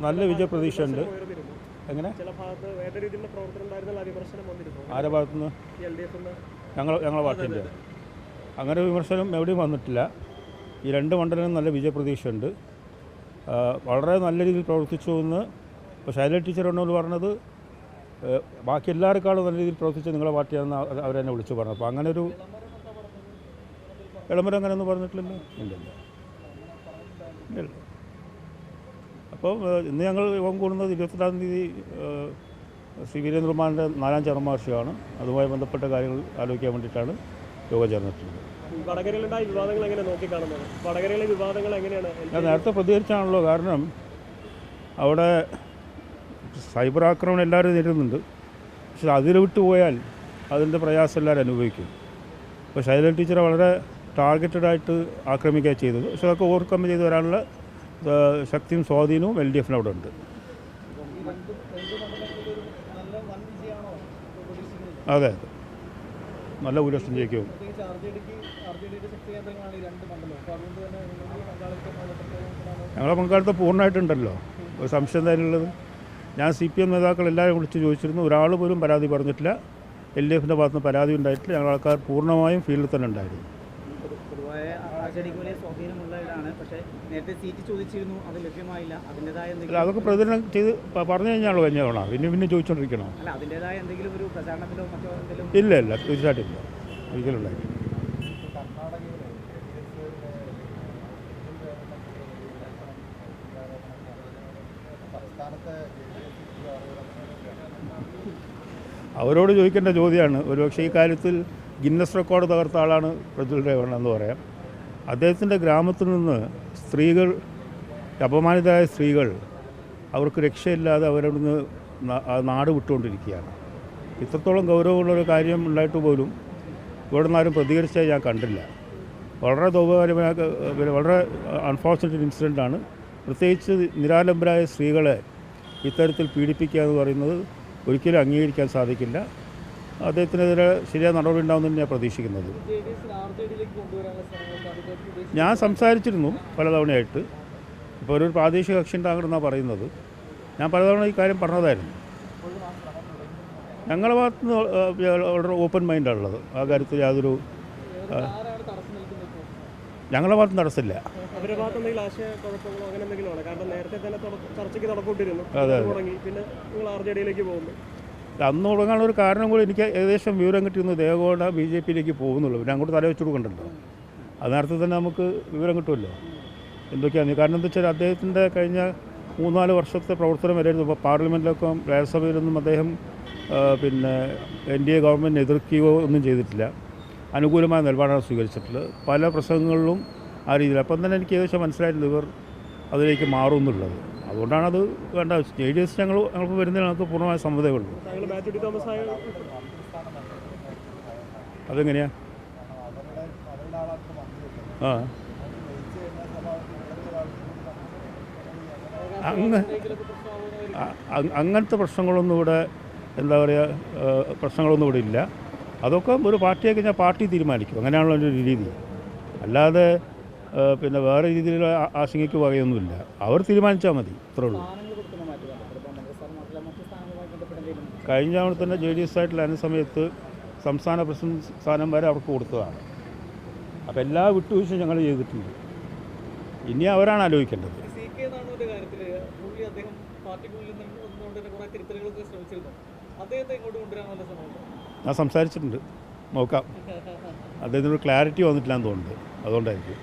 നല്ല വിജയപ്രതീക്ഷയുണ്ട്. എങ്ങനെ ആരുടെ ഭാഗത്തുനിന്ന്? ഞങ്ങളെ പാർട്ടിൻ്റെ അങ്ങനെ വിമർശനം എവിടെയും വന്നിട്ടില്ല. ഈ രണ്ട് മണ്ഡലവും നല്ല വിജയപ്രതീക്ഷയുണ്ട്. വളരെ നല്ല രീതിയിൽ പ്രവർത്തിച്ചു എന്ന് ഇപ്പോൾ ശൈലജ ടീച്ചർ എന്നോട് പറഞ്ഞത് ബാക്കി എല്ലാവരെക്കാളും നല്ല രീതിയിൽ പ്രവർത്തിച്ച് നിങ്ങളെ പാർട്ടിയാണെന്ന് അവരെന്നെ വിളിച്ച് പറഞ്ഞു. അപ്പോൾ അങ്ങനെ ഒരു ഇളമരം അങ്ങനെയൊന്നും പറഞ്ഞിട്ടില്ലല്ലോ. ഇല്ലല്ലോ. അപ്പോൾ ഇന്ന് ഞങ്ങൾ യോഗം കൂടുന്നത് 28-ാം തീയതി ശ്രീ വീരേന്ദ്രകുമാറിൻ്റെ 4ാം ചരമവാർഷികമാണ്. അതുമായി ബന്ധപ്പെട്ട കാര്യങ്ങൾ ആലോചിക്കാൻ വേണ്ടിയിട്ടാണ് യോഗം ചേർന്നിട്ടുള്ളത്. ഞാൻ നേരത്തെ പ്രതികരിച്ചാണല്ലോ. കാരണം അവിടെ സൈബർ ആക്രമണം എല്ലാവരും നേരിടുന്നുണ്ട്. പക്ഷെ അതിൽ വിട്ടു പോയാൽ അതിൻ്റെ പ്രയാസം എല്ലാവരും അനുഭവിക്കും. അപ്പോൾ ശൈലജ ടീച്ചറെ വളരെ ടാർഗറ്റഡായിട്ട് ആക്രമിക്കുക ചെയ്തത്. പക്ഷെ അതൊക്കെ ഓവർകം ചെയ്ത് വരാനുള്ള ശക്തിയും സ്വാധീനവും LDF അവിടെ ഉണ്ട്. അതെ, നല്ല ഭൂരിപക്ഷം ജയിക്കും. ഞങ്ങളെ പങ്കാളിത്തം പൂർണ്ണമായിട്ടുണ്ടല്ലോ, ഒരു സംശയം തന്നെയുള്ളത്. ഞാൻ CPM നേതാക്കൾ എല്ലാവരും വിളിച്ച് ചോദിച്ചിരുന്നു. ഒരാൾ പോലും പരാതി പറഞ്ഞിട്ടില്ല. LDFൻ്റെ ഭാഗത്തുനിന്ന് പരാതി ഉണ്ടായിട്ടില്ല. ഞങ്ങൾ ആൾക്കാർ പൂർണ്ണമായും ഫീൽഡിൽ തന്നെ ഉണ്ടായിരുന്നു. അതൊക്കെ പ്രതികരണം ചെയ്ത് പറഞ്ഞു കഴിഞ്ഞാണല്ലോ കഴിഞ്ഞ തവണ. പിന്നെ ചോദിച്ചുകൊണ്ടിരിക്കണോ? ഇല്ല, തീർച്ചയായിട്ടും ഇല്ല, ഒരിക്കലും ഉണ്ടായിട്ടില്ല. അവരോട് ചോദിക്കേണ്ട ചോദ്യമാണ്. ഒരുപക്ഷെ ഈ കാര്യത്തിൽ ഗിന്നസ് റെക്കോർഡ് തകർത്ത ആളാണ് പ്രജ്വൽ രേവണ്ണ എന്ന് പറയാം. അദ്ദേഹത്തിൻ്റെ ഗ്രാമത്തിൽ നിന്ന് സ്ത്രീകൾ, അപമാനിതരായ സ്ത്രീകൾ, അവർക്ക് രക്ഷയില്ലാതെ അവരവിടുന്ന് നാട് വിട്ടുകൊണ്ടിരിക്കുകയാണ്. ഇത്രത്തോളം ഗൗരവമുള്ളൊരു കാര്യം ഉണ്ടായിട്ട് പോലും ഇവിടെ നിന്നാരും പ്രതികരിച്ചാൽ ഞാൻ കണ്ടില്ല. വളരെ ദൗർഭാഗ്യമായ, വളരെ അൺഫോർച്ചുനേറ്റ് ഇൻസിഡൻ്റാണ്. പ്രത്യേകിച്ച് നിരാലംബരായ സ്ത്രീകളെ ഇത്തരത്തിൽ പീഡിപ്പിക്കുക എന്ന് പറയുന്നത് ഒരിക്കലും അംഗീകരിക്കാൻ സാധിക്കില്ല. അദ്ദേഹത്തിനെതിരെ ശരിയായ നടപടി ഉണ്ടാകുമെന്ന് ഞാൻ പ്രതീക്ഷിക്കുന്നത്. ഞാൻ സംസാരിച്ചിരുന്നു പലതവണയായിട്ട്. ഇപ്പോൾ ഒരു പ്രാദേശിക കക്ഷി ഉണ്ടാകണമെന്നാണ് പറയുന്നത്. ഞാൻ പലതവണ ഈ കാര്യം പറഞ്ഞതായിരുന്നു. ഞങ്ങളുടെ ഭാഗത്ത് നിന്ന് വളരെ ഓപ്പൺ മൈൻഡാണുള്ളത്. ആ കാര്യത്തിൽ യാതൊരു ഞങ്ങളുടെ ഭാഗത്ത് തടസ്സമില്ല. അന്ന് തുടങ്ങാനുള്ള ഒരു കാരണം കൂടി എനിക്ക് ഏകദേശം വിവരം കിട്ടിയിരുന്നു. ദേവഗൗഡ BJPയിലേക്ക് പോകുന്നുള്ളൂ. പിന്നെ അങ്ങോട്ട് തല വെച്ചു കൊടുക്കണ്ടല്ലോ. അത് നേരത്തെ തന്നെ നമുക്ക് വിവരം കിട്ടുമല്ലോ എന്തൊക്കെയാണ്. കാരണം എന്താ വെച്ചാൽ അദ്ദേഹത്തിൻ്റെ കഴിഞ്ഞ 3-4 വർഷത്തെ പ്രവർത്തനം വരെയായിരുന്നു. ഇപ്പോൾ പാർലമെൻറ്റിലൊക്കെ രാജ്യസഭയിലൊന്നും അദ്ദേഹം പിന്നെ NDA ഗവൺമെൻറ് എതിർക്കുകയോ ഒന്നും ചെയ്തിട്ടില്ല. അനുകൂലമായ നിലപാടാണ് സ്വീകരിച്ചിട്ടുള്ളത്. പല പ്രസംഗങ്ങളിലും ആ രീതിയിൽ. അപ്പം തന്നെ എനിക്ക് ഏകദേശം മനസ്സിലായിട്ടുണ്ട് ഇവർ അതിലേക്ക് മാറും എന്നുള്ളത്. അതുകൊണ്ടാണത് വേണ്ട. JDS ഞങ്ങൾക്ക് വരുന്നതിന് ഞങ്ങൾക്ക് പൂർണ്ണമായ സമ്മതമുള്ളൂ. അതെങ്ങനെയാ? അങ്ങനത്തെ പ്രശ്നങ്ങളൊന്നും ഇവിടെ എന്താ പറയുക, പ്രശ്നങ്ങളൊന്നും ഇവിടെ ഇല്ല. അതൊക്കെ ഒരു പാർട്ടിയെ കഴിഞ്ഞാൽ പാർട്ടി തീരുമാനിക്കും. അങ്ങനെയാണല്ലോ ഒരു രീതി. അല്ലാതെ പിന്നെ വേറെ രീതിയിൽ ആശങ്കയ്ക്ക് വകയൊന്നുമില്ല. അവർ തീരുമാനിച്ചാൽ മതി, ഇത്രേ ഉള്ളൂ. കഴിഞ്ഞ തവണ തന്നെ JDS ആയിട്ടുള്ള അതിന് സമയത്ത് സംസ്ഥാന പ്രസിഡന്റ് സ്ഥാനം വരെ അവർക്ക് കൊടുത്തതാണ്. അപ്പോൾ എല്ലാ വിട്ടുവീഴ്ചയും ഞങ്ങൾ ചെയ്തിട്ടുണ്ട്. ഇനി അവരാണ് ആലോചിക്കേണ്ടത്. ഞാൻ സംസാരിച്ചിട്ടുണ്ട്, നോക്കാം. അദ്ദേഹത്തിനൊരു ക്ലാരിറ്റി വന്നിട്ടില്ല എന്ന് തോന്നുന്നുണ്ട്. അതുകൊണ്ടായിരിക്കും.